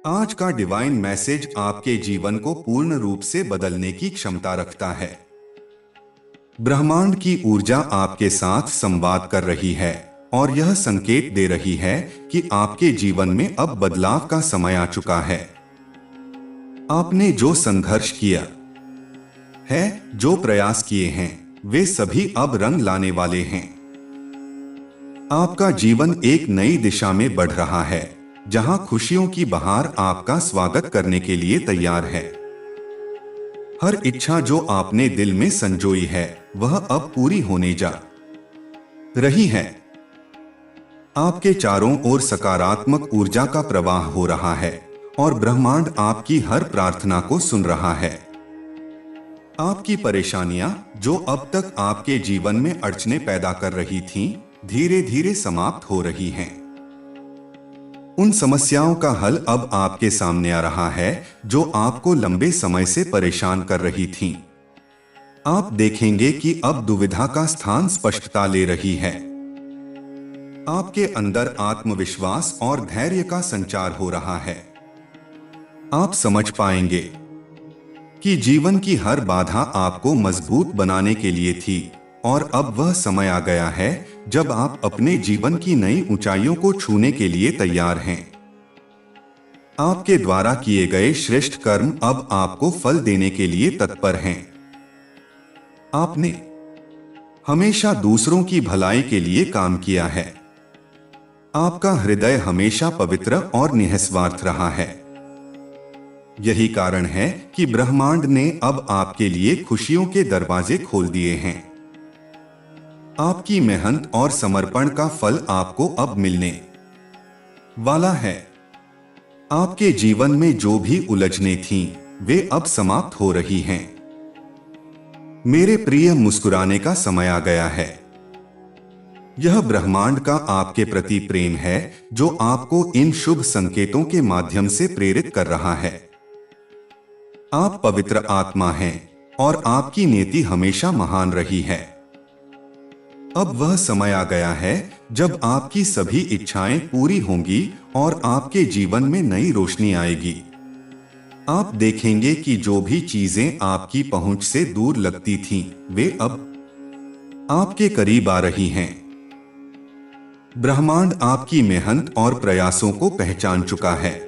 आज का divine message आपके जीवन को पूर्ण रूप से बदलने की क्षमता रखता है। ब्रह्मांड की ऊर्जा आपके साथ संवाद कर रही है और यह संकेत दे रही है कि आपके जीवन में अब बदलाव का समय आ चुका है। आपने जो संघर्ष किया है, जो प्रयास किए हैं, वे सभी अब रंग लाने वाले हैं। आपका जीवन एक नई दिशा में बढ़ रहा है, जहां खुशियों की बहार आपका स्वागत करने के लिए तैयार है। हर इच्छा जो आपने दिल में संजोई है, वह अब पूरी होने जा रही है। आपके चारों ओर सकारात्मक ऊर्जा का प्रवाह हो रहा है और ब्रह्मांड आपकी हर प्रार्थना को सुन रहा है। आपकी परेशानियां, जो अब तक आपके जीवन में अड़चनें पैदा कर रही थीं, धीरे धीरे समाप्त हो रही हैं। उन समस्याओं का हल अब आपके सामने आ रहा है जो आपको लंबे समय से परेशान कर रही थीं। आप देखेंगे कि अब दुविधा का स्थान स्पष्टता ले रही है। आपके अंदर आत्मविश्वास और धैर्य का संचार हो रहा है। आप समझ पाएंगे कि जीवन की हर बाधा आपको मजबूत बनाने के लिए थी और अब वह समय आ गया है जब आप अपने जीवन की नई ऊंचाइयों को छूने के लिए तैयार हैं। आपके द्वारा किए गए श्रेष्ठ कर्म अब आपको फल देने के लिए तत्पर हैं। आपने हमेशा दूसरों की भलाई के लिए काम किया है। आपका हृदय हमेशा पवित्र और निस्वार्थ रहा है। यही कारण है कि ब्रह्मांड ने अब आपके लिए खुशियों के दरवाजे खोल दिए हैं। आपकी मेहनत और समर्पण का फल आपको अब मिलने वाला है। आपके जीवन में जो भी उलझनें थीं, वे अब समाप्त हो रही हैं। मेरे प्रिय, मुस्कुराने का समय आ गया है। यह ब्रह्मांड का आपके प्रति प्रेम है जो आपको इन शुभ संकेतों के माध्यम से प्रेरित कर रहा है। आप पवित्र आत्मा हैं और आपकी नीति हमेशा महान रही है। अब वह समय आ गया है जब आपकी सभी इच्छाएं पूरी होंगी और आपके जीवन में नई रोशनी आएगी। आप देखेंगे कि जो भी चीजें आपकी पहुंच से दूर लगती थीं, वे अब आपके करीब आ रही हैं। ब्रह्मांड आपकी मेहनत और प्रयासों को पहचान चुका है।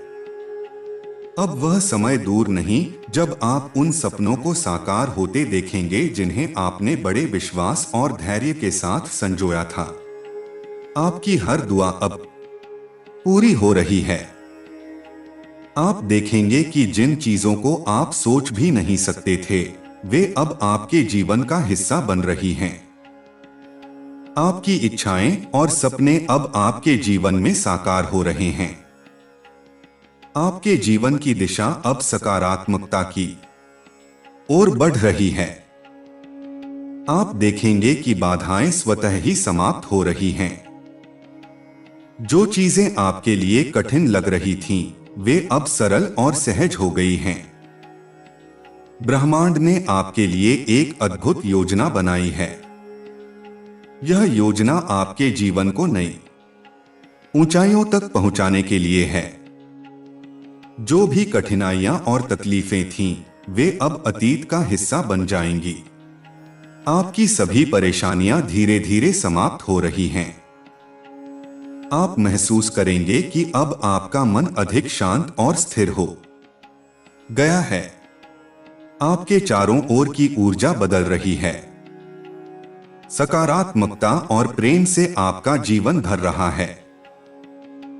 अब वह समय दूर नहीं जब आप उन सपनों को साकार होते देखेंगे जिन्हें आपने बड़े विश्वास और धैर्य के साथ संजोया था। आपकी हर दुआ अब पूरी हो रही है। आप देखेंगे कि जिन चीजों को आप सोच भी नहीं सकते थे, वे अब आपके जीवन का हिस्सा बन रही हैं। आपकी इच्छाएं और सपने अब आपके जीवन में साकार हो रहे हैं। आपके जीवन की दिशा अब सकारात्मकता की ओर बढ़ रही है। आप देखेंगे कि बाधाएं स्वतः ही समाप्त हो रही हैं। जो चीजें आपके लिए कठिन लग रही थीं, वे अब सरल और सहज हो गई हैं। ब्रह्मांड ने आपके लिए एक अद्भुत योजना बनाई है। यह योजना आपके जीवन को नई ऊंचाइयों तक पहुंचाने के लिए है। जो भी कठिनाइयां और तकलीफें थीं, वे अब अतीत का हिस्सा बन जाएंगी। आपकी सभी परेशानियां धीरे धीरे समाप्त हो रही हैं। आप महसूस करेंगे कि अब आपका मन अधिक शांत और स्थिर हो गया है। आपके चारों ओर की ऊर्जा बदल रही है। सकारात्मकता और प्रेम से आपका जीवन भर रहा है।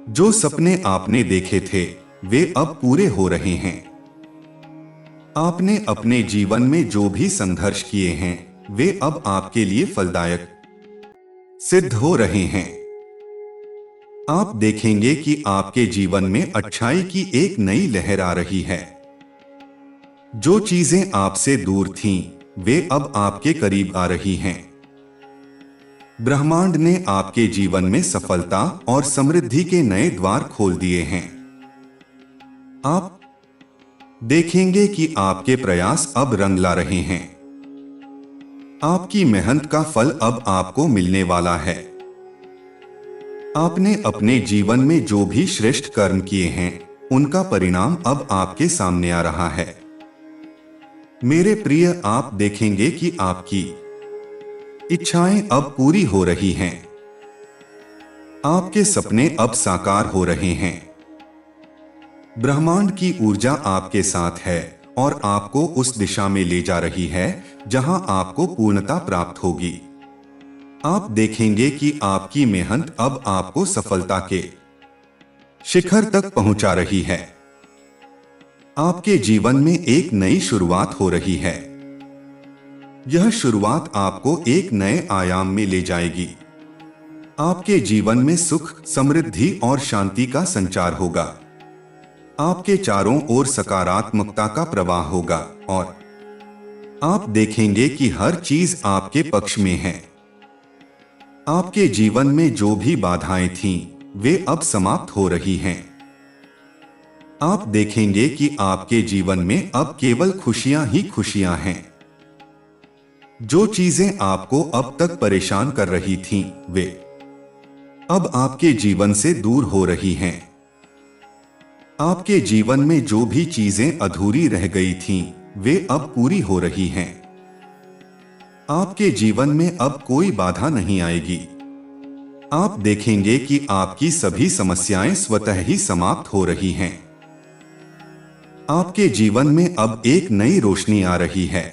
जो सपने आपने देखे थे, वे अब पूरे हो रहे हैं। आपने अपने जीवन में जो भी संघर्ष किए हैं, वे अब आपके लिए फलदायक सिद्ध हो रहे हैं। आप देखेंगे कि आपके जीवन में अच्छाई की एक नई लहर आ रही है। जो चीजें आपसे दूर थीं, वे अब आपके करीब आ रही हैं। ब्रह्मांड ने आपके जीवन में सफलता और समृद्धि के नए द्वार खोल दिए हैं। आप देखेंगे कि आपके प्रयास अब रंग ला रहे हैं। आपकी मेहनत का फल अब आपको मिलने वाला है। आपने अपने जीवन में जो भी श्रेष्ठ कर्म किए हैं, उनका परिणाम अब आपके सामने आ रहा है। मेरे प्रिय, आप देखेंगे कि आपकी इच्छाएं अब पूरी हो रही हैं। आपके सपने अब साकार हो रहे हैं। ब्रह्मांड की ऊर्जा आपके साथ है और आपको उस दिशा में ले जा रही है जहां आपको पूर्णता प्राप्त होगी। आप देखेंगे कि आपकी मेहनत अब आपको सफलता के शिखर तक पहुंचा रही है। आपके जीवन में एक नई शुरुआत हो रही है। यह शुरुआत आपको एक नए आयाम में ले जाएगी। आपके जीवन में सुख, समृद्धि और शांति का संचार होगा। आपके चारों ओर सकारात्मकता का प्रवाह होगा और आप देखेंगे कि हर चीज आपके पक्ष में है। आपके जीवन में जो भी बाधाएं थीं, वे अब समाप्त हो रही हैं। आप देखेंगे कि आपके जीवन में अब केवल खुशियां ही खुशियां हैं। जो चीजें आपको अब तक परेशान कर रही थीं, वे अब आपके जीवन से दूर हो रही हैं। आपके जीवन में जो भी चीजें अधूरी रह गई थीं, वे अब पूरी हो रही हैं। आपके जीवन में अब कोई बाधा नहीं आएगी। आप देखेंगे कि आपकी सभी समस्याएं स्वतः ही समाप्त हो रही हैं। आपके जीवन में अब एक नई रोशनी आ रही है।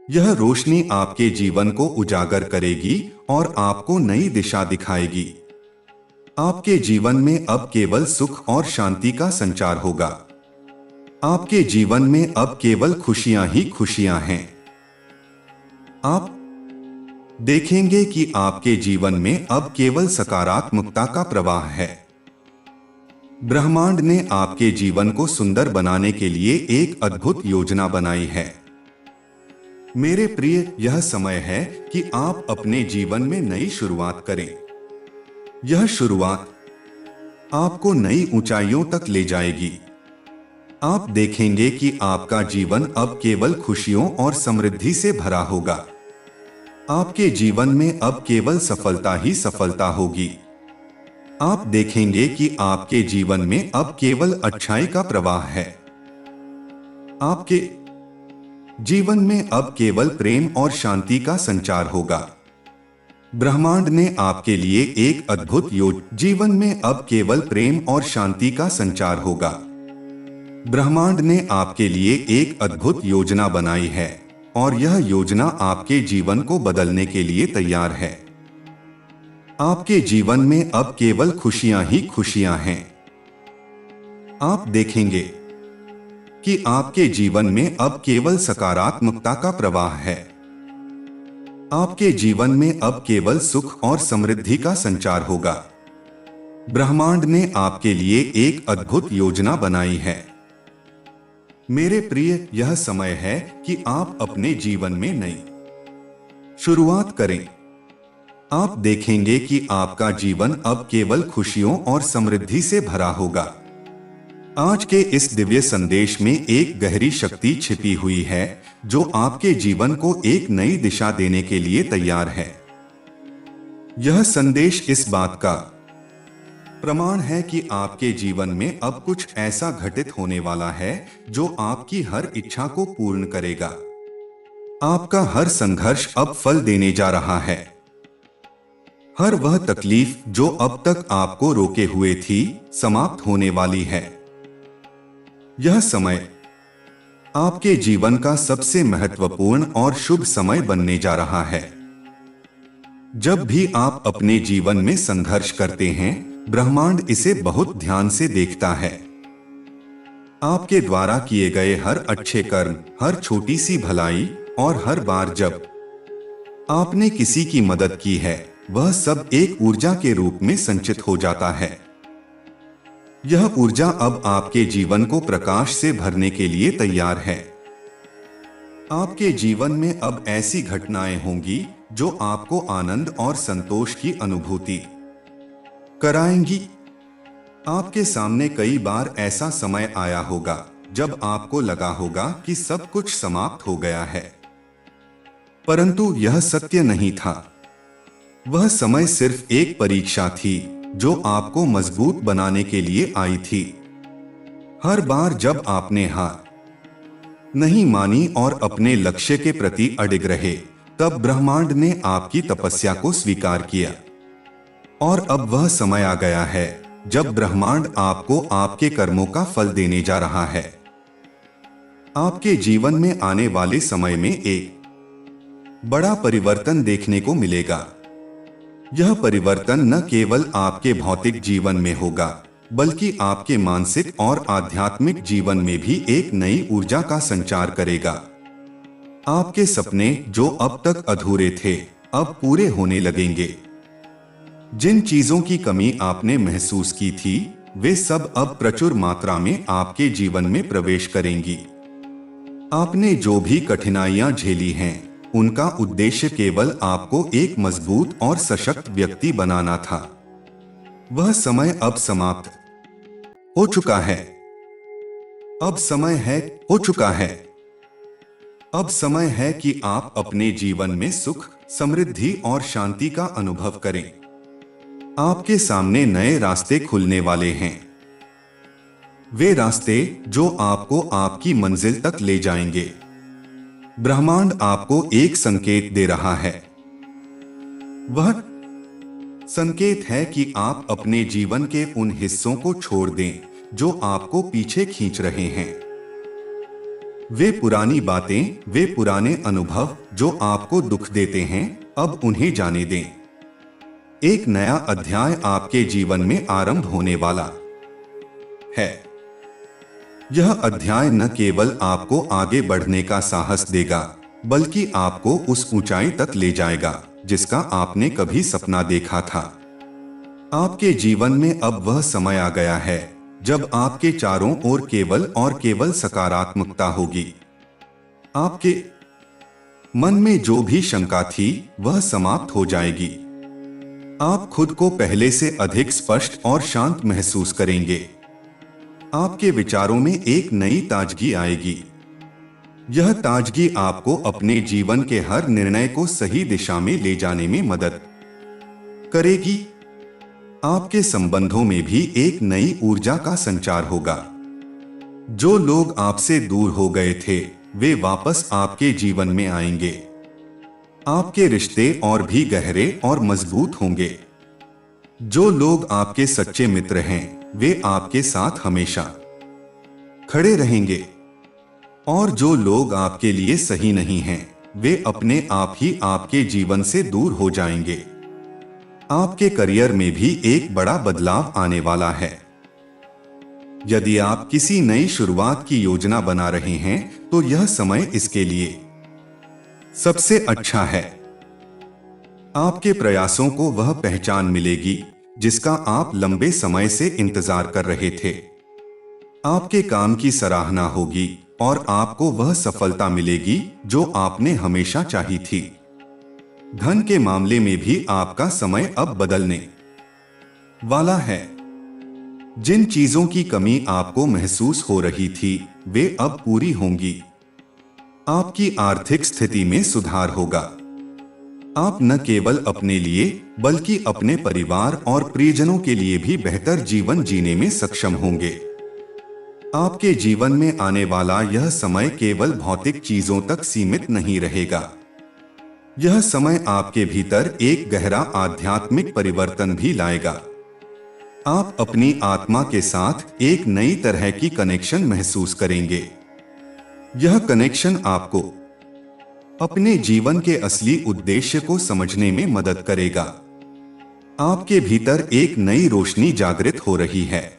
यह रोशनी आपके जीवन को उजागर करेगी और आपको नई दिशा दिखाएगी। आपके जीवन में अब केवल सुख और शांति का संचार होगा। आपके जीवन में अब केवल खुशियां ही खुशियां हैं। आप देखेंगे कि आपके जीवन में अब केवल सकारात्मकता का प्रवाह है। ब्रह्मांड ने आपके जीवन को सुंदर बनाने के लिए एक अद्भुत योजना बनाई है। मेरे प्रिय, यह समय है कि आप अपने जीवन में नई शुरुआत करें। यह शुरुआत आपको नई ऊंचाइयों तक ले जाएगी। आप देखेंगे कि आपका जीवन अब केवल खुशियों और समृद्धि से भरा होगा। आपके जीवन में अब केवल सफलता ही सफलता होगी। आप देखेंगे कि आपके जीवन में अब केवल अच्छाई का प्रवाह है। आपके जीवन में अब केवल प्रेम और शांति का संचार होगा। ब्रह्मांड ने आपके लिए एक अद्भुत जीवन में अब केवल प्रेम और शांति का संचार होगा। ब्रह्मांड ने आपके लिए एक अद्भुत योजना बनाई है और यह योजना आपके जीवन को बदलने के लिए तैयार है। आपके जीवन में अब केवल खुशियां ही खुशियां हैं। आप देखेंगे कि आपके जीवन में अब केवल सकारात्मकता का प्रवाह है। आपके जीवन में अब केवल सुख और समृद्धि का संचार होगा। ब्रह्मांड ने आपके लिए एक अद्भुत योजना बनाई है। मेरे प्रिय, यह समय है कि आप अपने जीवन में नई शुरुआत करें। आप देखेंगे कि आपका जीवन अब केवल खुशियों और समृद्धि से भरा होगा। आज के इस दिव्य संदेश में एक गहरी शक्ति छिपी हुई है जो आपके जीवन को एक नई दिशा देने के लिए तैयार है। यह संदेश इस बात का प्रमाण है कि आपके जीवन में अब कुछ ऐसा घटित होने वाला है जो आपकी हर इच्छा को पूर्ण करेगा। आपका हर संघर्ष अब फल देने जा रहा है। हर वह तकलीफ जो अब तक आपको रोके हुए थी, समाप्त होने वाली है। यह समय आपके जीवन का सबसे महत्वपूर्ण और शुभ समय बनने जा रहा है। जब भी आप अपने जीवन में संघर्ष करते हैं, ब्रह्मांड इसे बहुत ध्यान से देखता है। आपके द्वारा किए गए हर अच्छे कर्म, हर छोटी सी भलाई और हर बार जब आपने किसी की मदद की है, वह सब एक ऊर्जा के रूप में संचित हो जाता है। यह ऊर्जा अब आपके जीवन को प्रकाश से भरने के लिए तैयार है। आपके जीवन में अब ऐसी घटनाएं होंगी जो आपको आनंद और संतोष की अनुभूति कराएंगी। आपके सामने कई बार ऐसा समय आया होगा जब आपको लगा होगा कि सब कुछ समाप्त हो गया है, परंतु यह सत्य नहीं था। वह समय सिर्फ एक परीक्षा थी जो आपको मजबूत बनाने के लिए आई थी। हर बार जब आपने हार नहीं मानी और अपने लक्ष्य के प्रति अडिग रहे, तब ब्रह्मांड ने आपकी तपस्या को स्वीकार किया। और अब वह समय आ गया है जब ब्रह्मांड आपको आपके कर्मों का फल देने जा रहा है। आपके जीवन में आने वाले समय में एक बड़ा परिवर्तन देखने को मिलेगा। यह परिवर्तन न केवल आपके भौतिक जीवन में होगा, बल्कि आपके मानसिक और आध्यात्मिक जीवन में भी एक नई ऊर्जा का संचार करेगा। आपके सपने जो अब तक अधूरे थे, अब पूरे होने लगेंगे। जिन चीजों की कमी आपने महसूस की थी, वे सब अब प्रचुर मात्रा में आपके जीवन में प्रवेश करेंगी। आपने जो भी कठिनाइयां झेली हैं, उनका उद्देश्य केवल आपको एक मजबूत और सशक्त व्यक्ति बनाना था। वह समय अब समाप्त हो चुका है। अब समय है हो चुका है। अब समय है कि आप अपने जीवन में सुख, समृद्धि और शांति का अनुभव करें। आपके सामने नए रास्ते खुलने वाले हैं। वे रास्ते जो आपको आपकी मंजिल तक ले जाएंगे। ब्रह्मांड आपको एक संकेत दे रहा है। वह संकेत है कि आप अपने जीवन के उन हिस्सों को छोड़ दें जो आपको पीछे खींच रहे हैं। वे पुरानी बातें, वे पुराने अनुभव जो आपको दुख देते हैं, अब उन्हें जाने दें। एक नया अध्याय आपके जीवन में आरंभ होने वाला है। यह अध्याय न केवल आपको आगे बढ़ने का साहस देगा, बल्कि आपको उस ऊंचाई तक ले जाएगा जिसका आपने कभी सपना देखा था। आपके जीवन में अब वह समय आ गया है जब आपके चारों ओर केवल और केवल सकारात्मकता होगी। आपके मन में जो भी शंका थी, वह समाप्त हो जाएगी। आप खुद को पहले से अधिक स्पष्ट और शांत महसूस करेंगे। आपके विचारों में एक नई ताजगी आएगी। यह ताजगी आपको अपने जीवन के हर निर्णय को सही दिशा में ले जाने में मदद करेगी। आपके संबंधों में भी एक नई ऊर्जा का संचार होगा। जो लोग आपसे दूर हो गए थे, वे वापस आपके जीवन में आएंगे। आपके रिश्ते और भी गहरे और मजबूत होंगे। जो लोग आपके सच्चे मित्र हैं, वे आपके साथ हमेशा खड़े रहेंगे। और जो लोग आपके लिए सही नहीं हैं, वे अपने आप ही आपके जीवन से दूर हो जाएंगे। आपके करियर में भी एक बड़ा बदलाव आने वाला है। यदि आप किसी नई शुरुआत की योजना बना रहे हैं, तो यह समय इसके लिए सबसे अच्छा है। आपके प्रयासों को वह पहचान मिलेगी जिसका आप लंबे समय से इंतजार कर रहे थे। आपके काम की सराहना होगी और आपको वह सफलता मिलेगी जो आपने हमेशा चाही थी। धन के मामले में भी आपका समय अब बदलने वाला है। जिन चीजों की कमी आपको महसूस हो रही थी, वे अब पूरी होंगी। आपकी आर्थिक स्थिति में सुधार होगा। आप न केवल अपने लिए, बल्कि अपने परिवार और प्रियजनों के लिए भी बेहतर जीवन जीने में सक्षम होंगे। आपके जीवन में आने वाला यह समय केवल भौतिक चीजों तक सीमित नहीं रहेगा। यह समय आपके भीतर एक गहरा आध्यात्मिक परिवर्तन भी लाएगा। आप अपनी आत्मा के साथ एक नई तरह की कनेक्शन महसूस करेंगे। यह कनेक्शन आपको अपने जीवन के असली उद्देश्य को समझने में मदद करेगा। आपके भीतर एक नई रोशनी जागृत हो रही है।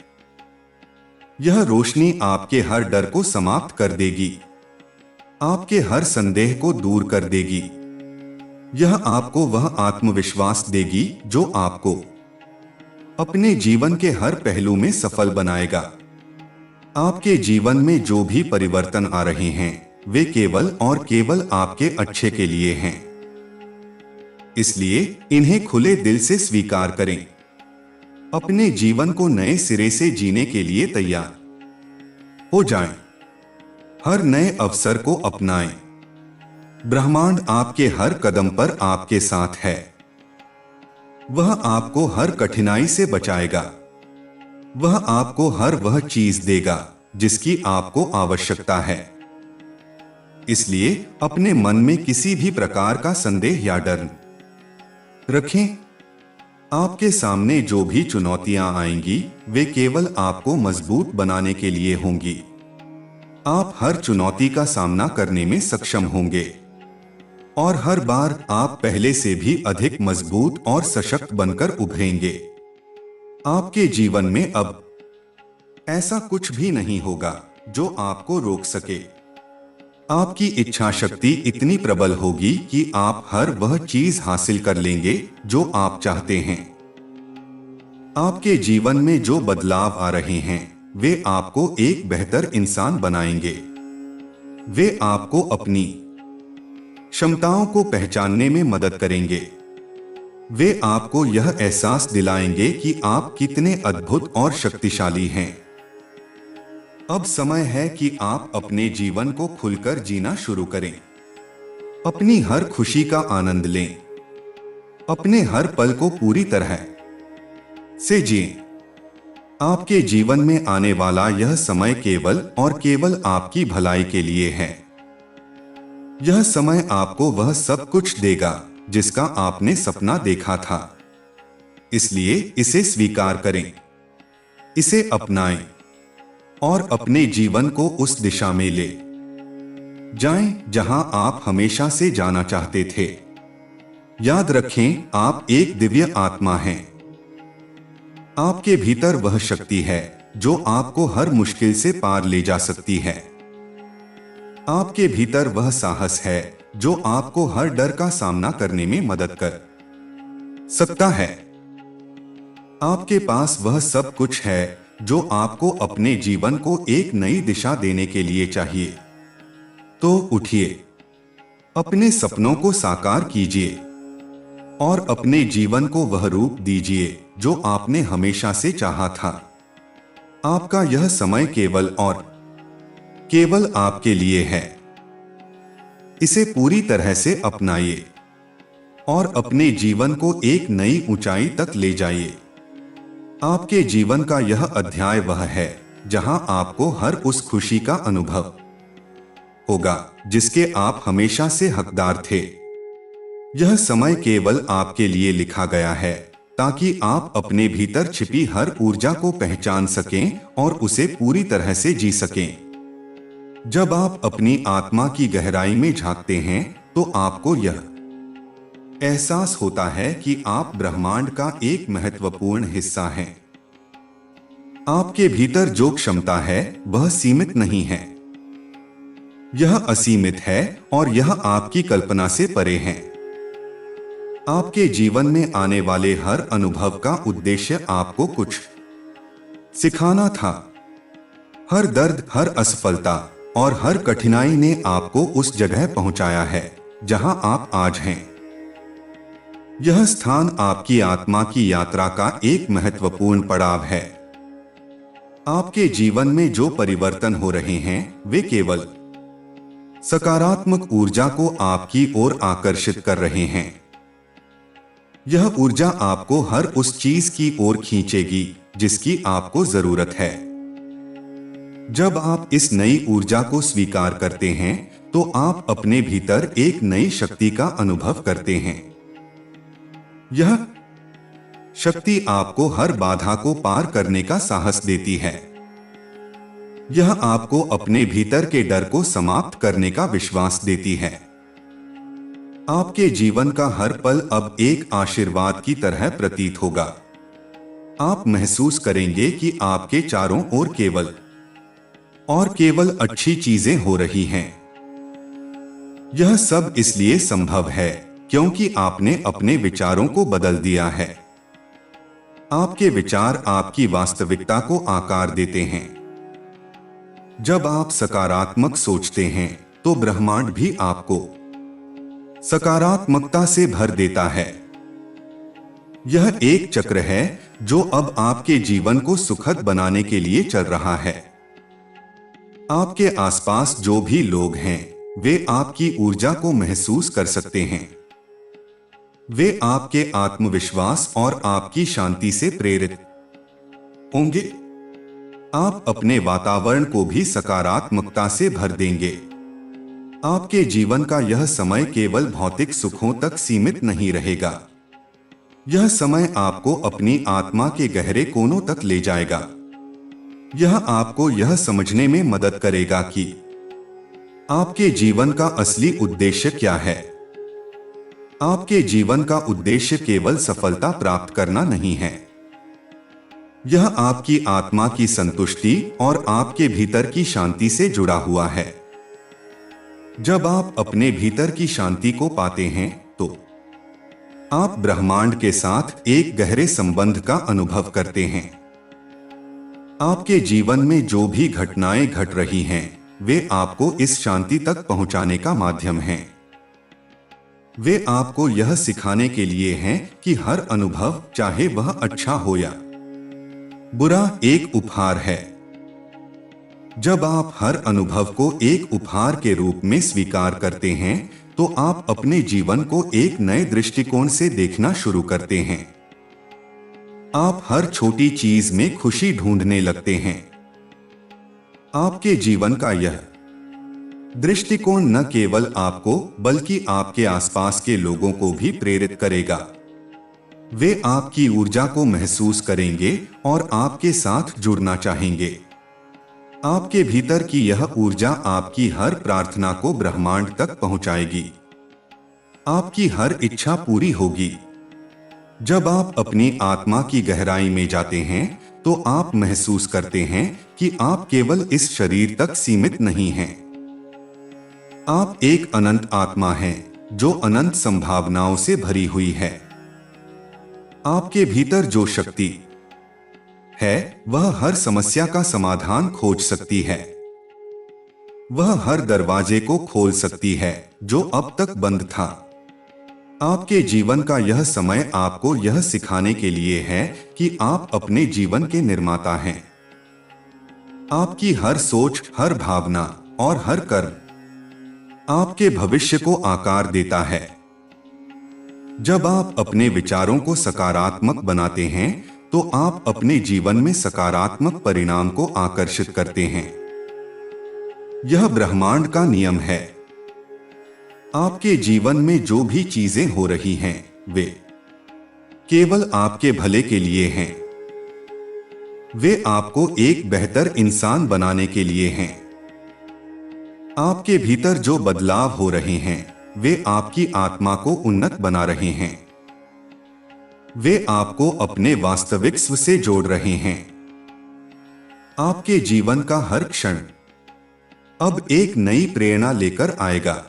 यह रोशनी आपके हर डर को समाप्त कर देगी, आपके हर संदेह को दूर कर देगी। यह आपको वह आत्मविश्वास देगी जो आपको अपने जीवन के हर पहलू में सफल बनाएगा। आपके जीवन में जो भी परिवर्तन आ रहे हैं, वे केवल और केवल आपके अच्छे के लिए हैं। इसलिए इन्हें खुले दिल से स्वीकार करें। अपने जीवन को नए सिरे से जीने के लिए तैयार हो जाएं। हर नए अवसर को अपनाएं। ब्रह्मांड आपके हर कदम पर आपके साथ है। वह आपको हर कठिनाई से बचाएगा। वह आपको हर वह चीज देगा जिसकी आपको आवश्यकता है। इसलिए अपने मन में किसी भी प्रकार का संदेह या डर रखें। आपके सामने जो भी चुनौतियां आएंगी वे केवल आपको मजबूत बनाने के लिए होंगी। आप हर चुनौती का सामना करने में सक्षम होंगे और हर बार आप पहले से भी अधिक मजबूत और सशक्त बनकर उभरेंगे। आपके जीवन में अब ऐसा कुछ भी नहीं होगा जो आपको रोक सके। आपकी इच्छा शक्ति इतनी प्रबल होगी कि आप हर वह चीज हासिल कर लेंगे जो आप चाहते हैं। आपके जीवन में जो बदलाव आ रहे हैं वे आपको एक बेहतर इंसान बनाएंगे। वे आपको अपनी क्षमताओं को पहचानने में मदद करेंगे। वे आपको यह एहसास दिलाएंगे कि आप कितने अद्भुत और शक्तिशाली हैं। अब समय है कि आप अपने जीवन को खुलकर जीना शुरू करें। अपनी हर खुशी का आनंद लें। अपने हर पल को पूरी तरह से जिएं। आपके जीवन में आने वाला यह समय केवल और केवल आपकी भलाई के लिए है। यह समय आपको वह सब कुछ देगा जिसका आपने सपना देखा था। इसलिए इसे स्वीकार करें, इसे अपनाएं और अपने जीवन को उस दिशा में ले जाएं जहां आप हमेशा से जाना चाहते थे। याद रखें, आप एक दिव्य आत्मा हैं। आपके भीतर वह शक्ति है जो आपको हर मुश्किल से पार ले जा सकती है। आपके भीतर वह साहस है जो आपको हर डर का सामना करने में मदद कर सकता है। आपके पास वह सब कुछ है जो आपको अपने जीवन को एक नई दिशा देने के लिए चाहिए। तो उठिए, अपने सपनों को साकार कीजिए और अपने जीवन को वह रूप दीजिए जो आपने हमेशा से चाहा था। आपका यह समय केवल और केवल आपके लिए है। इसे पूरी तरह से अपनाइए और अपने जीवन को एक नई ऊंचाई तक ले जाइए। आपके जीवन का यह अध्याय वह है जहां आपको हर उस खुशी का अनुभव होगा जिसके आप हमेशा से हकदार थे। यह समय केवल आपके लिए लिखा गया है ताकि आप अपने भीतर छिपी हर ऊर्जा को पहचान सकें और उसे पूरी तरह से जी सकें। जब आप अपनी आत्मा की गहराई में झांकते हैं तो आपको यह एहसास होता है कि आप ब्रह्मांड का एक महत्वपूर्ण हिस्सा हैं। आपके भीतर जो क्षमता है वह सीमित नहीं है, यह असीमित है और यह आपकी कल्पना से परे है। आपके जीवन में आने वाले हर अनुभव का उद्देश्य आपको कुछ सिखाना था। हर दर्द, हर असफलता और हर कठिनाई ने आपको उस जगह पहुंचाया है जहां आप आज हैं। यह स्थान आपकी आत्मा की यात्रा का एक महत्वपूर्ण पड़ाव है। आपके जीवन में जो परिवर्तन हो रहे हैं वे केवल सकारात्मक ऊर्जा को आपकी ओर आकर्षित कर रहे हैं। यह ऊर्जा आपको हर उस चीज की ओर खींचेगी जिसकी आपको जरूरत है। जब आप इस नई ऊर्जा को स्वीकार करते हैं तो आप अपने भीतर एक नई शक्ति का अनुभव करते हैं। यह शक्ति आपको हर बाधा को पार करने का साहस देती है। यह आपको अपने भीतर के डर को समाप्त करने का विश्वास देती है। आपके जीवन का हर पल अब एक आशीर्वाद की तरह प्रतीत होगा। आप महसूस करेंगे कि आपके चारों ओर केवल अच्छी चीजें हो रही हैं। यह सब इसलिए संभव है क्योंकि आपने अपने विचारों को बदल दिया है। आपके विचार आपकी वास्तविकता को आकार देते हैं। जब आप सकारात्मक सोचते हैं तो ब्रह्मांड भी आपको सकारात्मकता से भर देता है। यह एक चक्र है जो अब आपके जीवन को सुखद बनाने के लिए चल रहा है। आपके आसपास जो भी लोग हैं वे आपकी ऊर्जा को महसूस कर सकते हैं। वे आपके आत्मविश्वास और आपकी शांति से प्रेरित होंगे। आप अपने वातावरण को भी सकारात्मकता से भर देंगे। आपके जीवन का यह समय केवल भौतिक सुखों तक सीमित नहीं रहेगा। यह समय आपको अपनी आत्मा के गहरे कोनों तक ले जाएगा। यह आपको यह समझने में मदद करेगा कि आपके जीवन का असली उद्देश्य क्या है। आपके जीवन का उद्देश्य केवल सफलता प्राप्त करना नहीं है। यह आपकी आत्मा की संतुष्टि और आपके भीतर की शांति से जुड़ा हुआ है। जब आप अपने भीतर की शांति को पाते हैं तो आप ब्रह्मांड के साथ एक गहरे संबंध का अनुभव करते हैं। आपके जीवन में जो भी घटनाएं घट रही हैं, वे आपको इस शांति तक पहुंचाने का माध्यम हैं। वे आपको यह सिखाने के लिए हैं कि हर अनुभव, चाहे वह अच्छा हो या बुरा, एक उपहार है। जब आप हर अनुभव को एक उपहार के रूप में स्वीकार करते हैं तो आप अपने जीवन को एक नए दृष्टिकोण से देखना शुरू करते हैं। आप हर छोटी चीज में खुशी ढूंढने लगते हैं। आपके जीवन का यह दृष्टिकोण न केवल आपको बल्कि आपके आसपास के लोगों को भी प्रेरित करेगा। वे आपकी ऊर्जा को महसूस करेंगे और आपके साथ जुड़ना चाहेंगे। आपके भीतर की यह ऊर्जा आपकी हर प्रार्थना को ब्रह्मांड तक पहुंचाएगी। आपकी हर इच्छा पूरी होगी। जब आप अपनी आत्मा की गहराई में जाते हैं तो आप महसूस करते हैं कि आप केवल इस शरीर तक सीमित नहीं हैं। आप एक अनंत आत्मा हैं जो अनंत संभावनाओं से भरी हुई है। आपके भीतर जो शक्ति है वह हर समस्या का समाधान खोज सकती है। वह हर दरवाजे को खोल सकती है जो अब तक बंद था। आपके जीवन का यह समय आपको यह सिखाने के लिए है कि आप अपने जीवन के निर्माता हैं। आपकी हर सोच, हर भावना और हर कर्म आपके भविष्य को आकार देता है। जब आप अपने विचारों को सकारात्मक बनाते हैं तो आप अपने जीवन में सकारात्मक परिणाम को आकर्षित करते हैं। यह ब्रह्मांड का नियम है। आपके जीवन में जो भी चीजें हो रही हैं, वे केवल आपके भले के लिए हैं। वे आपको एक बेहतर इंसान बनाने के लिए हैं। आपके भीतर जो बदलाव हो रहे हैं, वे आपकी आत्मा को उन्नत बना रहे हैं। वे आपको अपने वास्तविक स्व से जोड़ रहे हैं। आपके जीवन का हर क्षण अब एक नई प्रेरणा लेकर आएगा।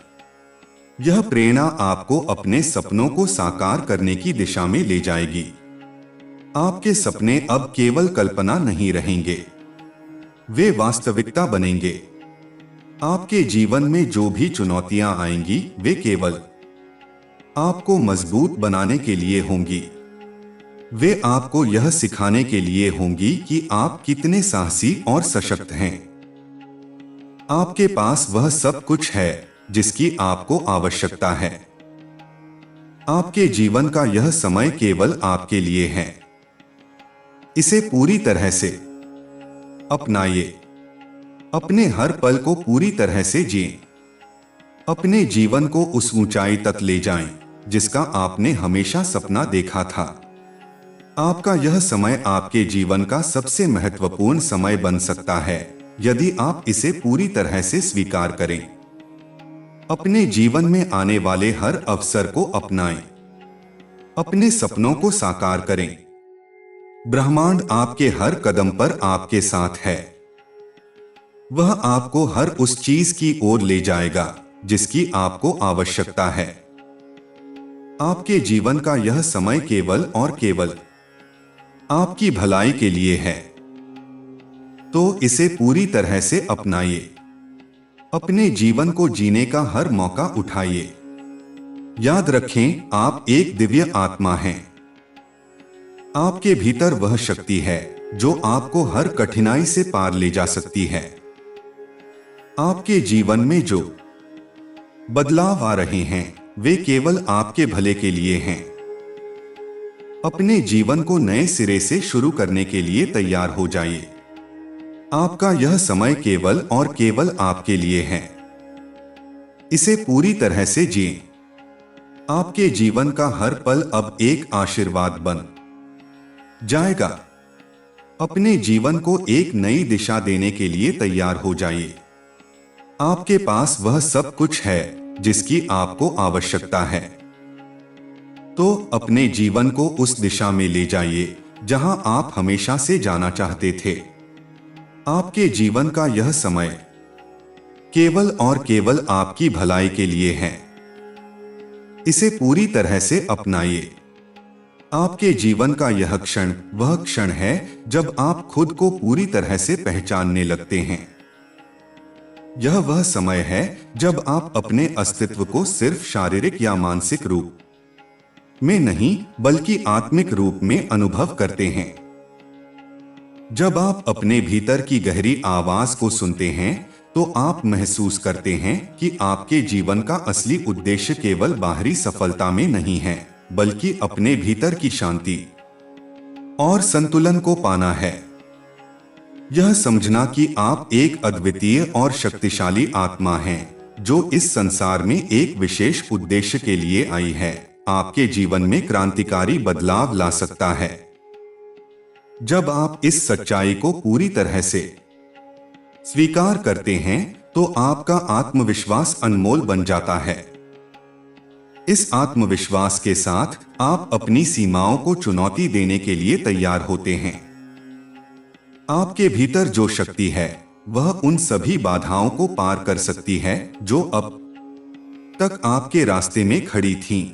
यह प्रेरणा आपको अपने सपनों को साकार करने की दिशा में ले जाएगी। आपके सपने अब केवल कल्पना नहीं रहेंगे, वे वास्तविकता बनेंगे। आपके जीवन में जो भी चुनौतियां आएंगी, वे केवल आपको मजबूत बनाने के लिए होंगी। वे आपको यह सिखाने के लिए होंगी कि आप कितने साहसी और सशक्त हैं। आपके पास वह सब कुछ है जिसकी आपको आवश्यकता है। आपके जीवन का यह समय केवल आपके लिए है। इसे पूरी तरह से अपनाइए। अपने हर पल को पूरी तरह से जिएं। अपने जीवन को उस ऊंचाई तक ले जाएं जिसका आपने हमेशा सपना देखा था। आपका यह समय आपके जीवन का सबसे महत्वपूर्ण समय बन सकता है यदि आप इसे पूरी तरह से स्वीकार करें। अपने जीवन में आने वाले हर अवसर को अपनाएं। अपने सपनों को साकार करें। ब्रह्मांड आपके हर कदम पर आपके साथ है। वह आपको हर उस चीज की ओर ले जाएगा जिसकी आपको आवश्यकता है। आपके जीवन का यह समय केवल और केवल आपकी भलाई के लिए है। तो इसे पूरी तरह से अपनाइए। अपने जीवन को जीने का हर मौका उठाइए। याद रखें, आप एक दिव्य आत्मा हैं। आपके भीतर वह शक्ति है जो आपको हर कठिनाई से पार ले जा सकती है। आपके जीवन में जो बदलाव आ रहे हैं, वे केवल आपके भले के लिए हैं। अपने जीवन को नए सिरे से शुरू करने के लिए तैयार हो जाइए। आपका यह समय केवल और केवल आपके लिए है। इसे पूरी तरह से जिए। आपके जीवन का हर पल अब एक आशीर्वाद बन जाएगा। अपने जीवन को एक नई दिशा देने के लिए तैयार हो जाइए। आपके पास वह सब कुछ है जिसकी आपको आवश्यकता है। तो अपने जीवन को उस दिशा में ले जाइए जहां आप हमेशा से जाना चाहते थे। आपके जीवन का यह समय केवल और केवल आपकी भलाई के लिए है। इसे पूरी तरह से अपनाइए। आपके जीवन का यह क्षण वह क्षण है जब आप खुद को पूरी तरह से पहचानने लगते हैं। यह वह समय है जब आप अपने अस्तित्व को सिर्फ शारीरिक या मानसिक रूप में नहीं बल्कि आत्मिक रूप में अनुभव करते हैं। जब आप अपने भीतर की गहरी आवाज को सुनते हैं तो आप महसूस करते हैं कि आपके जीवन का असली उद्देश्य केवल बाहरी सफलता में नहीं है बल्कि अपने भीतर की शांति और संतुलन को पाना है। यह समझना कि आप एक अद्वितीय और शक्तिशाली आत्मा हैं जो इस संसार में एक विशेष उद्देश्य के लिए आई है, आपके जीवन में क्रांतिकारी बदलाव ला सकता है। जब आप इस सच्चाई को पूरी तरह से स्वीकार करते हैं तो आपका आत्मविश्वास अनमोल बन जाता है। इस आत्मविश्वास के साथ आप अपनी सीमाओं को चुनौती देने के लिए तैयार होते हैं। आपके भीतर जो शक्ति है वह उन सभी बाधाओं को पार कर सकती है जो अब तक आपके रास्ते में खड़ी थीं।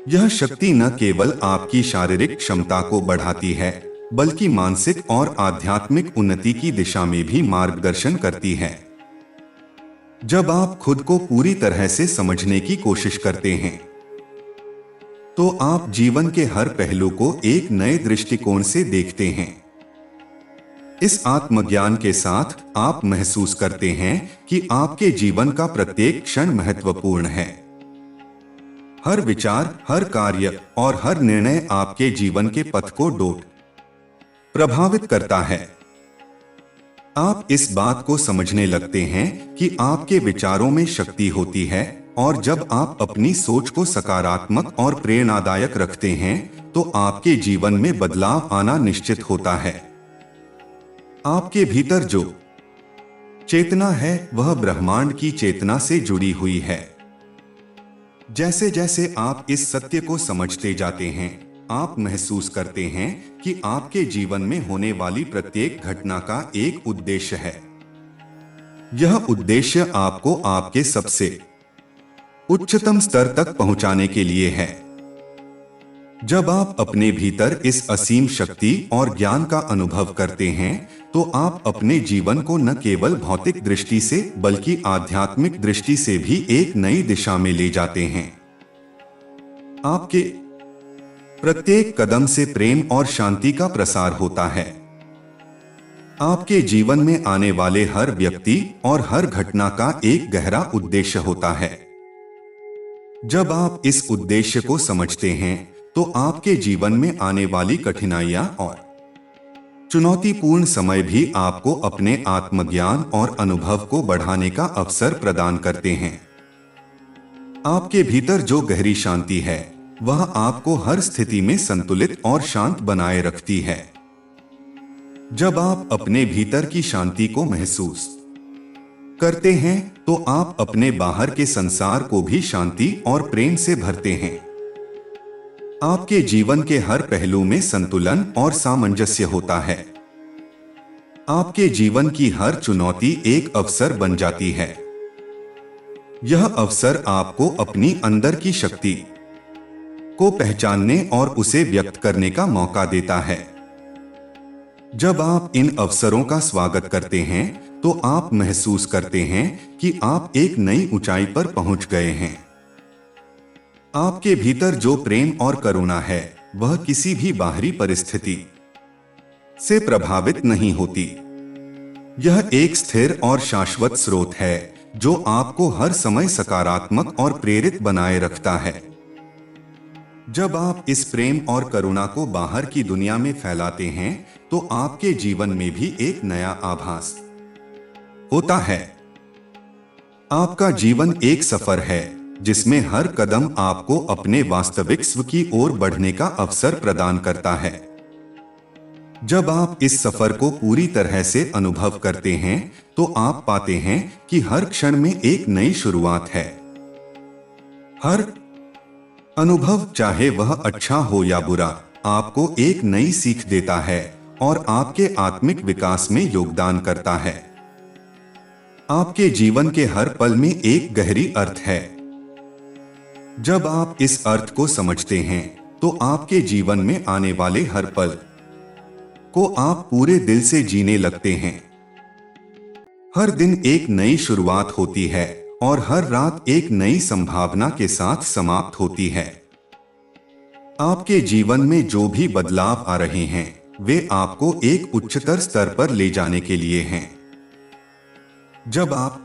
यह शक्ति न केवल आपकी शारीरिक क्षमता को बढ़ाती है बल्कि मानसिक और आध्यात्मिक उन्नति की दिशा में भी मार्गदर्शन करती है। जब आप खुद को पूरी तरह से समझने की कोशिश करते हैं तो आप जीवन के हर पहलू को एक नए दृष्टिकोण से देखते हैं। इस आत्मज्ञान के साथ आप महसूस करते हैं कि आपके जीवन का प्रत्येक क्षण महत्वपूर्ण है। हर विचार, हर कार्य और हर निर्णय आपके जीवन के पथ को प्रभावित करता है। आप इस बात को समझने लगते हैं कि आपके विचारों में शक्ति होती है और जब आप अपनी सोच को सकारात्मक और प्रेरणादायक रखते हैं तो आपके जीवन में बदलाव आना निश्चित होता है। आपके भीतर जो चेतना है वह ब्रह्मांड की चेतना से जुड़ी हुई है। जैसे जैसे आप इस सत्य को समझते जाते हैं आप महसूस करते हैं कि आपके जीवन में होने वाली प्रत्येक घटना का एक उद्देश्य है। यह उद्देश्य आपको आपके सबसे उच्चतम स्तर तक पहुंचाने के लिए है। जब आप अपने भीतर इस असीम शक्ति और ज्ञान का अनुभव करते हैं तो आप अपने जीवन को न केवल भौतिक दृष्टि से बल्कि आध्यात्मिक दृष्टि से भी एक नई दिशा में ले जाते हैं। आपके प्रत्येक कदम से प्रेम और शांति का प्रसार होता है। आपके जीवन में आने वाले हर व्यक्ति और हर घटना का एक गहरा उद्देश्य होता है। जब आप इस उद्देश्य को समझते हैं तो आपके जीवन में आने वाली कठिनाइयां और चुनौतीपूर्ण समय भी आपको अपने आत्मज्ञान और अनुभव को बढ़ाने का अवसर प्रदान करते हैं। आपके भीतर जो गहरी शांति है वह आपको हर स्थिति में संतुलित और शांत बनाए रखती है। जब आप अपने भीतर की शांति को महसूस करते हैं तो आप अपने बाहर के संसार को भी शांति और प्रेम से भरते हैं। आपके जीवन के हर पहलू में संतुलन और सामंजस्य होता है। आपके जीवन की हर चुनौती एक अवसर बन जाती है। यह अवसर आपको अपनी अंदर की शक्ति को पहचानने और उसे व्यक्त करने का मौका देता है। जब आप इन अवसरों का स्वागत करते हैं तो आप महसूस करते हैं कि आप एक नई ऊंचाई पर पहुंच गए हैं। आपके भीतर जो प्रेम और करुणा है वह किसी भी बाहरी परिस्थिति से प्रभावित नहीं होती। यह एक स्थिर और शाश्वत स्रोत है जो आपको हर समय सकारात्मक और प्रेरित बनाए रखता है। जब आप इस प्रेम और करुणा को बाहर की दुनिया में फैलाते हैं तो आपके जीवन में भी एक नया आभास होता है। आपका जीवन एक सफर है जिसमें हर कदम आपको अपने वास्तविक स्व की ओर बढ़ने का अवसर प्रदान करता है। जब आप इस सफर को पूरी तरह से अनुभव करते हैं तो आप पाते हैं कि हर क्षण में एक नई शुरुआत है। हर अनुभव, चाहे वह अच्छा हो या बुरा, आपको एक नई सीख देता है और आपके आत्मिक विकास में योगदान करता है। आपके जीवन के हर पल में एक गहरी अर्थ है। जब आप इस अर्थ को समझते हैं तो आपके जीवन में आने वाले हर पल को आप पूरे दिल से जीने लगते हैं। हर दिन एक नई शुरुआत होती है और हर रात एक नई संभावना के साथ समाप्त होती है। आपके जीवन में जो भी बदलाव आ रहे हैं वे आपको एक उच्चतर स्तर पर ले जाने के लिए हैं। जब आप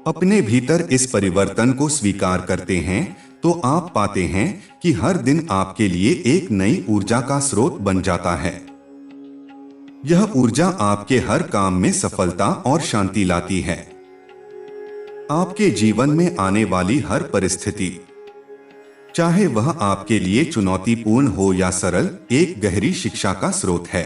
अपने भीतर इस परिवर्तन को स्वीकार करते हैं तो आप पाते हैं कि हर दिन आपके लिए एक नई ऊर्जा का स्रोत बन जाता है। यह ऊर्जा आपके हर काम में सफलता और शांति लाती है। आपके जीवन में आने वाली हर परिस्थिति, चाहे वह आपके लिए चुनौतीपूर्ण हो या सरल, एक गहरी शिक्षा का स्रोत है।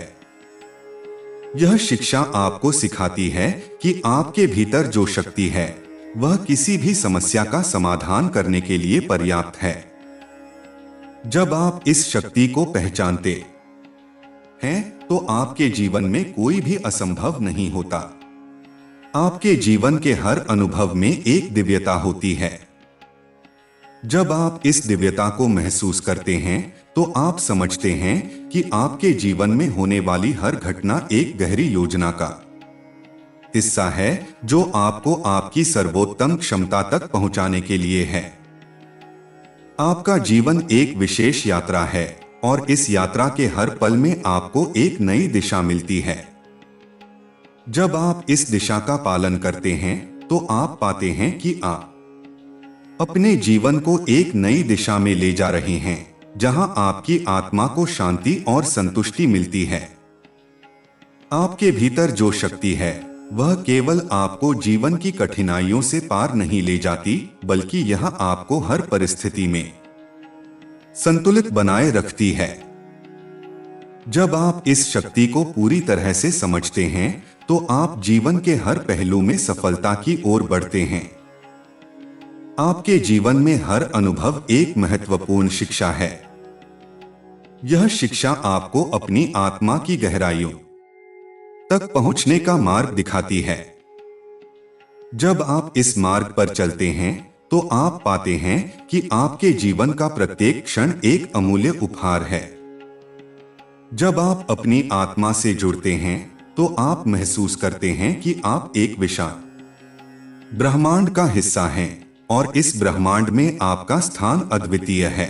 यह शिक्षा आपको सिखाती है कि आपके भीतर जो शक्ति है वह किसी भी समस्या का समाधान करने के लिए पर्याप्त है। जब आप इस शक्ति को पहचानते हैं तो आपके जीवन में कोई भी असंभव नहीं होता। आपके जीवन के हर अनुभव में एक दिव्यता होती है। जब आप इस दिव्यता को महसूस करते हैं तो आप समझते हैं कि आपके जीवन में होने वाली हर घटना एक गहरी योजना का हिस्सा है जो आपको आपकी सर्वोत्तम क्षमता तक पहुंचाने के लिए है। आपका जीवन एक विशेष यात्रा है और इस यात्रा के हर पल में आपको एक नई दिशा मिलती है। जब आप इस दिशा का पालन करते हैं तो आप पाते हैं कि आप अपने जीवन को एक नई दिशा में ले जा रहे हैं जहां आपकी आत्मा को शांति और संतुष्टि मिलती है। आपके भीतर जो शक्ति है वह केवल आपको जीवन की कठिनाइयों से पार नहीं ले जाती, बल्कि यह आपको हर परिस्थिति में संतुलित बनाए रखती है। जब आप इस शक्ति को पूरी तरह से समझते हैं तो आप जीवन के हर पहलू में सफलता की ओर बढ़ते हैं। आपके जीवन में हर अनुभव एक महत्वपूर्ण शिक्षा है। यह शिक्षा आपको अपनी आत्मा की गहराइयों तक पहुंचने का मार्ग दिखाती है। जब आप इस मार्ग पर चलते हैं तो आप पाते हैं कि आपके जीवन का प्रत्येक क्षण एक अमूल्य उपहार है। जब आप अपनी आत्मा से जुड़ते हैं तो आप महसूस करते हैं कि आप एक विशाल ब्रह्मांड का हिस्सा हैं और इस ब्रह्मांड में आपका स्थान अद्वितीय है।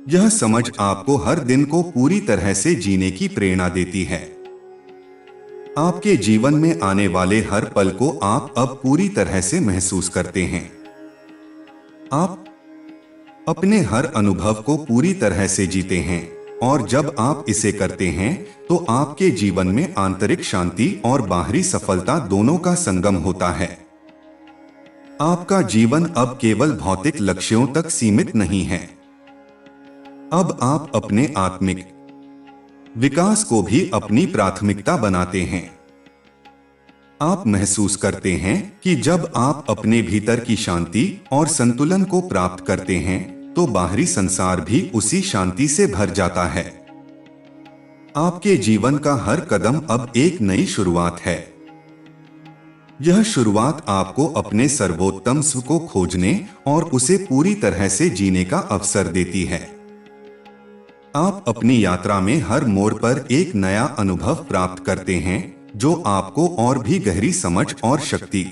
यह समझ आपको हर दिन को पूरी तरह से जीने की प्रेरणा देती है। आपके जीवन में आने वाले हर पल को आप अब पूरी तरह से महसूस करते हैं। आप अपने हर अनुभव को पूरी तरह से जीते हैं और जब आप इसे करते हैं तो आपके जीवन में आंतरिक शांति और बाहरी सफलता दोनों का संगम होता है। आपका जीवन अब केवल भौतिक लक्ष्यों तक सीमित नहीं है। अब आप अपने आत्मिक विकास को भी अपनी प्राथमिकता बनाते हैं। आप महसूस करते हैं कि जब आप अपने भीतर की शांति और संतुलन को प्राप्त करते हैं तो बाहरी संसार भी उसी शांति से भर जाता है। आपके जीवन का हर कदम अब एक नई शुरुआत है। यह शुरुआत आपको अपने सर्वोत्तम स्व को खोजने और उसे पूरी तरह से जीने का अवसर देती है। आप अपनी यात्रा में हर मोड़ पर एक नया अनुभव प्राप्त करते हैं जो आपको और भी गहरी समझ और शक्ति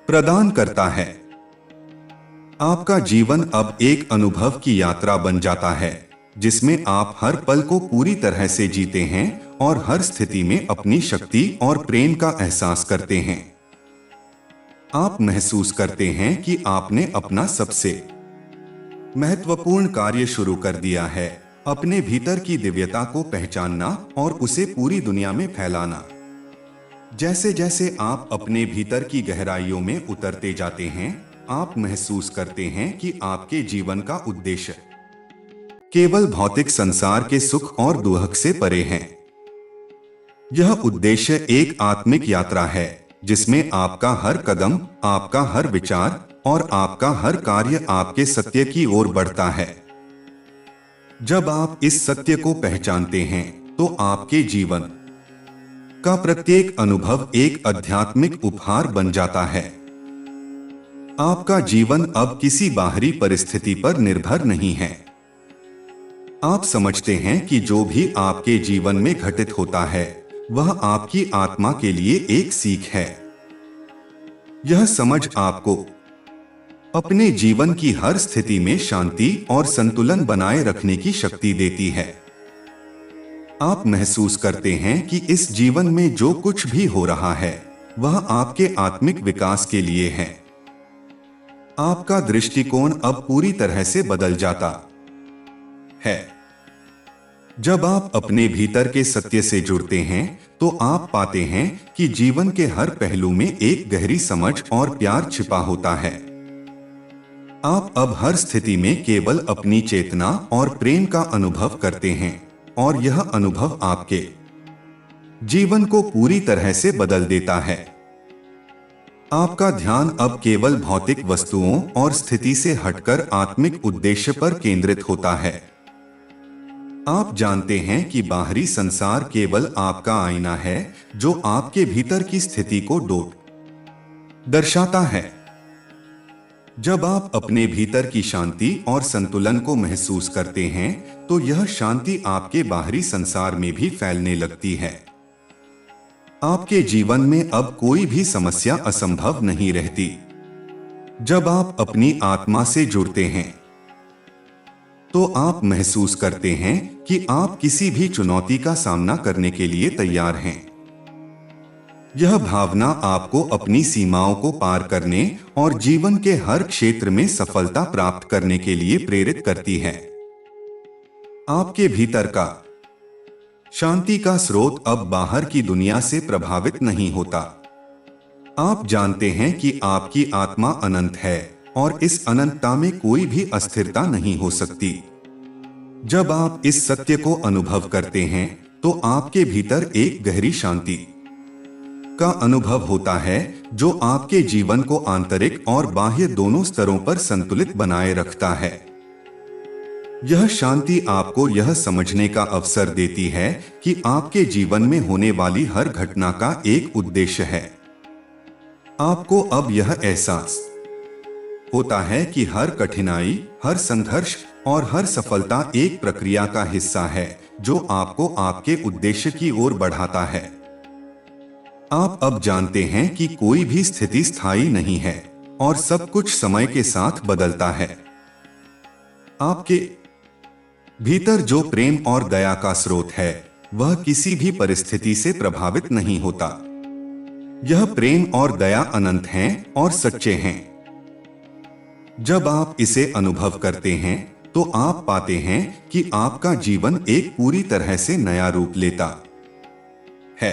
प्रदान करता है। आपका जीवन अब एक अनुभव की यात्रा बन जाता है जिसमें आप हर पल को पूरी तरह से जीते हैं और हर स्थिति में अपनी शक्ति और प्रेम का एहसास करते हैं। आप महसूस करते हैं कि आपने अपना सबसे महत्वपूर्ण कार्य शुरू कर दिया है, अपने भीतर की दिव्यता को पहचानना और उसे पूरी दुनिया में फैलाना। जैसे जैसे आप अपने भीतर की गहराइयों में उतरते जाते हैं, आप महसूस करते हैं कि आपके जीवन का उद्देश्य केवल भौतिक संसार के सुख और दुख से परे है। यह उद्देश्य एक आत्मिक यात्रा है, जिसमें आपका हर कदम, आपका हर विचार और आपका हर कार्य आपके सत्य की ओर बढ़ता है। जब आप इस सत्य को पहचानते हैं, तो आपके जीवन का प्रत्येक अनुभव एक आध्यात्मिक उपहार बन जाता है। आपका जीवन अब किसी बाहरी परिस्थिति पर निर्भर नहीं है। आप समझते हैं कि जो भी आपके जीवन में घटित होता है, वह आपकी आत्मा के लिए एक सीख है। यह समझ आपको अपने जीवन की हर स्थिति में शांति और संतुलन बनाए रखने की शक्ति देती है। आप महसूस करते हैं कि इस जीवन में जो कुछ भी हो रहा है, वह आपके आत्मिक विकास के लिए है। आपका दृष्टिकोण अब पूरी तरह से बदल जाता है। जब आप अपने भीतर के सत्य से जुड़ते हैं, तो आप पाते हैं कि जीवन के हर पहलू में एक गहरी समझ और प्यार छिपा होता है। आप अब हर स्थिति में केवल अपनी चेतना और प्रेम का अनुभव करते हैं, और यह अनुभव आपके जीवन को पूरी तरह से बदल देता है। आपका ध्यान अब केवल भौतिक वस्तुओं और स्थिति से हटकर आत्मिक उद्देश्य पर केंद्रित होता है। आप जानते हैं कि बाहरी संसार केवल आपका आईना है, जो आपके भीतर की स्थिति को दर्शाता है। जब आप अपने भीतर की शांति और संतुलन को महसूस करते हैं, तो यह शांति आपके बाहरी संसार में भी फैलने लगती है। आपके जीवन में अब कोई भी समस्या असंभव नहीं रहती। जब आप अपनी आत्मा से जुड़ते हैं, तो आप महसूस करते हैं कि आप किसी भी चुनौती का सामना करने के लिए तैयार हैं। यह भावना आपको अपनी सीमाओं को पार करने और जीवन के हर क्षेत्र में सफलता प्राप्त करने के लिए प्रेरित करती है। आपके भीतर का शांति का स्रोत अब बाहर की दुनिया से प्रभावित नहीं होता। आप जानते हैं कि आपकी आत्मा अनंत है, और इस अनंतता में कोई भी अस्थिरता नहीं हो सकती। जब आप इस सत्य को अनुभव करते हैं, तो आपके भीतर एक गहरी शांति का अनुभव होता है, जो आपके जीवन को आंतरिक और बाह्य दोनों स्तरों पर संतुलित बनाए रखता है। यह शांति आपको यह समझने का अवसर देती है कि आपके जीवन में होने वाली हर घटना का एक उद्देश्य है। आपको अब यह एहसास होता है कि हर कठिनाई, हर संघर्ष और हर सफलता एक प्रक्रिया का हिस्सा है, जो आपको आपके उद्देश्य की ओर बढ़ाता है। आप अब जानते हैं कि कोई भी स्थिति स्थायी नहीं है, और सब कुछ समय के साथ बदलता है। आपके भीतर जो प्रेम और दया का स्रोत है, वह किसी भी परिस्थिति से प्रभावित नहीं होता। यह प्रेम और दया अनंत हैं और सच्चे हैं। जब आप इसे अनुभव करते हैं, तो आप पाते हैं कि आपका जीवन एक पूरी तरह से नया रूप लेता है।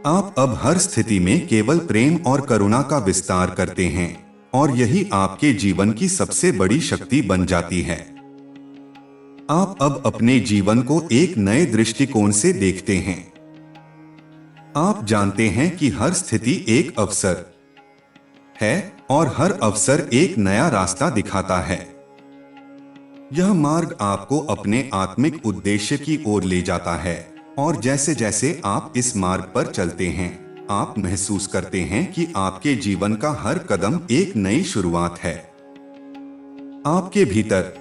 आप अब हर स्थिति में केवल प्रेम और करुणा का विस्तार करते हैं, और यही आपके जीवन की सबसे बड़ी शक्ति बन जाती है। आप अब अपने जीवन को एक नए दृष्टिकोण से देखते हैं। आप जानते हैं कि हर स्थिति एक अवसर है, और हर अवसर एक नया रास्ता दिखाता है। यह मार्ग आपको अपने आत्मिक उद्देश्य की ओर ले जाता है, और जैसे जैसे आप इस मार्ग पर चलते हैं, आप महसूस करते हैं कि आपके जीवन का हर कदम एक नई शुरुआत है। आपके भीतर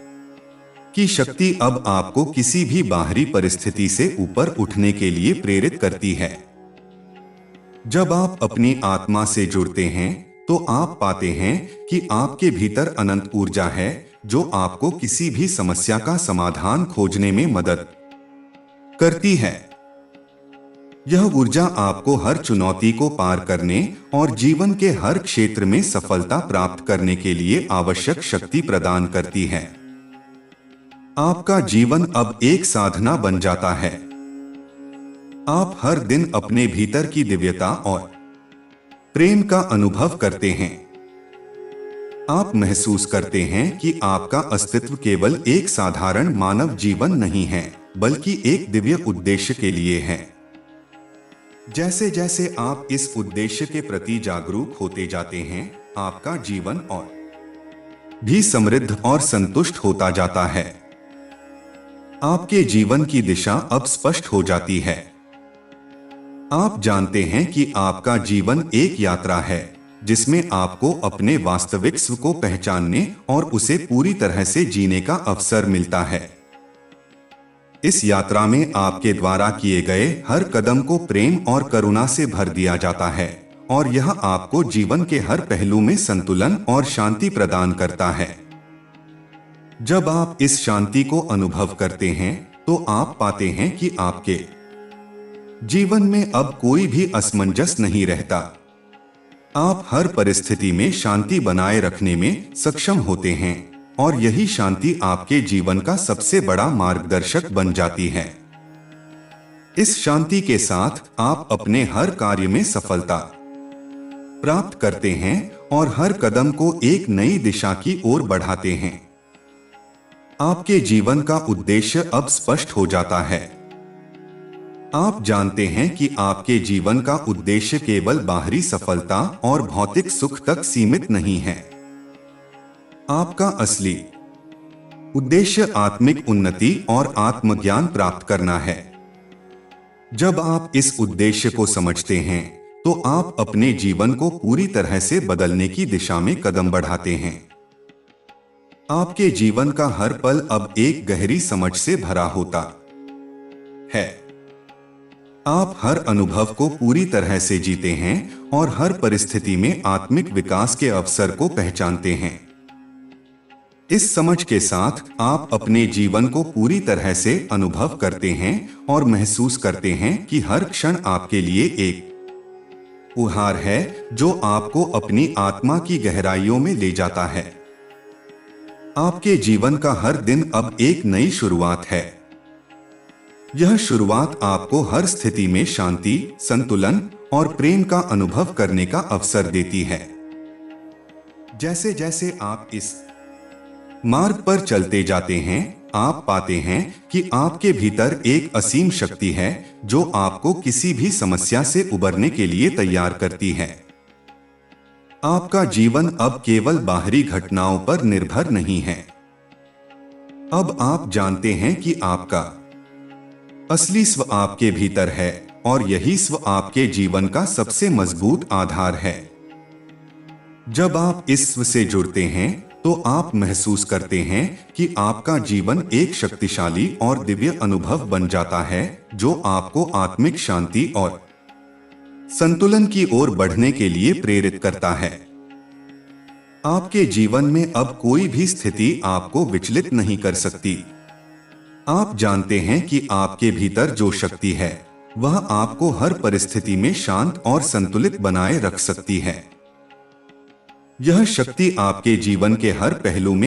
की शक्ति अब आपको किसी भी बाहरी परिस्थिति से ऊपर उठने के लिए प्रेरित करती है। जब आप अपनी आत्मा से जुड़ते हैं, तो आप पाते हैं कि आपके भीतर अनंत ऊर्जा है, जो आपको किसी भी समस्या का समाधान खोजने में मदद करती है। यह ऊर्जा आपको हर चुनौती को पार करने और जीवन के हर क्षेत्र में सफलता प्राप्त करने के लिए आवश्यक शक्ति प्रदान करती है। आपका जीवन अब एक साधना बन जाता है। आप हर दिन अपने भीतर की दिव्यता और प्रेम का अनुभव करते हैं। आप महसूस करते हैं कि आपका अस्तित्व केवल एक साधारण मानव जीवन नहीं है, बल्कि एक दिव्य उद्देश्य के लिए है। जैसे जैसे आप इस उद्देश्य के प्रति जागरूक होते जाते हैं, आपका जीवन और भी समृद्ध और संतुष्ट होता जाता है। आपके जीवन की दिशा अब स्पष्ट हो जाती है। आप जानते हैं कि आपका जीवन एक यात्रा है, जिसमें आपको अपने वास्तविक स्व को पहचानने और उसे पूरी तरह से जीने का अवसर मिलता है। इस यात्रा में आपके द्वारा किए गए हर कदम को प्रेम और करुणा से भर दिया जाता है, और यह आपको जीवन के हर पहलू में संतुलन और शांति प्रदान करता है। जब आप इस शांति को अनुभव करते हैं, तो आप पाते हैं कि आपके जीवन में अब कोई भी असमंजस नहीं रहता। आप हर परिस्थिति में शांति बनाए रखने में सक्षम होते हैं, और यही शांति आपके जीवन का सबसे बड़ा मार्गदर्शक बन जाती है। इस शांति के साथ आप अपने हर कार्य में सफलता प्राप्त करते हैं और हर कदम को एक नई दिशा की ओर बढ़ाते हैं। आपके जीवन का उद्देश्य अब स्पष्ट हो जाता है। आप जानते हैं कि आपके जीवन का उद्देश्य केवल बाहरी सफलता और भौतिक सुख तक सीमित नहीं है। आपका असली उद्देश्य आत्मिक उन्नति और आत्मज्ञान प्राप्त करना है। जब आप इस उद्देश्य को समझते हैं, तो आप अपने जीवन को पूरी तरह से बदलने की दिशा में कदम बढ़ाते हैं। आपके जीवन का हर पल अब एक गहरी समझ से भरा होता है। आप हर अनुभव को पूरी तरह से जीते हैं और हर परिस्थिति में आत्मिक विकास के अवसर को पहचानते हैं। इस समझ के साथ आप अपने जीवन को पूरी तरह से अनुभव करते हैं और महसूस करते हैं कि हर क्षण आपके लिए एक उपहार है, जो आपको अपनी आत्मा की गहराइयों में ले जाता है। आपके जीवन का हर दिन अब एक नई शुरुआत है। यह शुरुआत आपको हर स्थिति में शांति, संतुलन और प्रेम का अनुभव करने का अवसर देती है। जैसे जैसे आप इस मार्ग पर चलते जाते हैं, आप पाते हैं कि आपके भीतर एक असीम शक्ति है, जो आपको किसी भी समस्या से उबरने के लिए तैयार करती है। आपका जीवन अब केवल बाहरी घटनाओं पर निर्भर नहीं है। अब आप जानते हैं कि आपका असली स्व आपके भीतर है, और यही स्व आपके जीवन का सबसे मजबूत आधार है। जब आप इस स्व से जुड़ते हैं, तो आप महसूस करते हैं कि आपका जीवन एक शक्तिशाली और दिव्य अनुभव बन जाता है, जो आपको आत्मिक शांति और संतुलन की ओर बढ़ने के लिए प्रेरित करता है। आपके जीवन में अब कोई भी स्थिति आपको विचलित नहीं कर सकती। आप जानते हैं कि आपके भीतर जो शक्ति है, वह आपको हर परिस्थिति में शांत और संतुलित बनाए रख सकती है। यह शक्ति आपके जीवन के हर पहलू में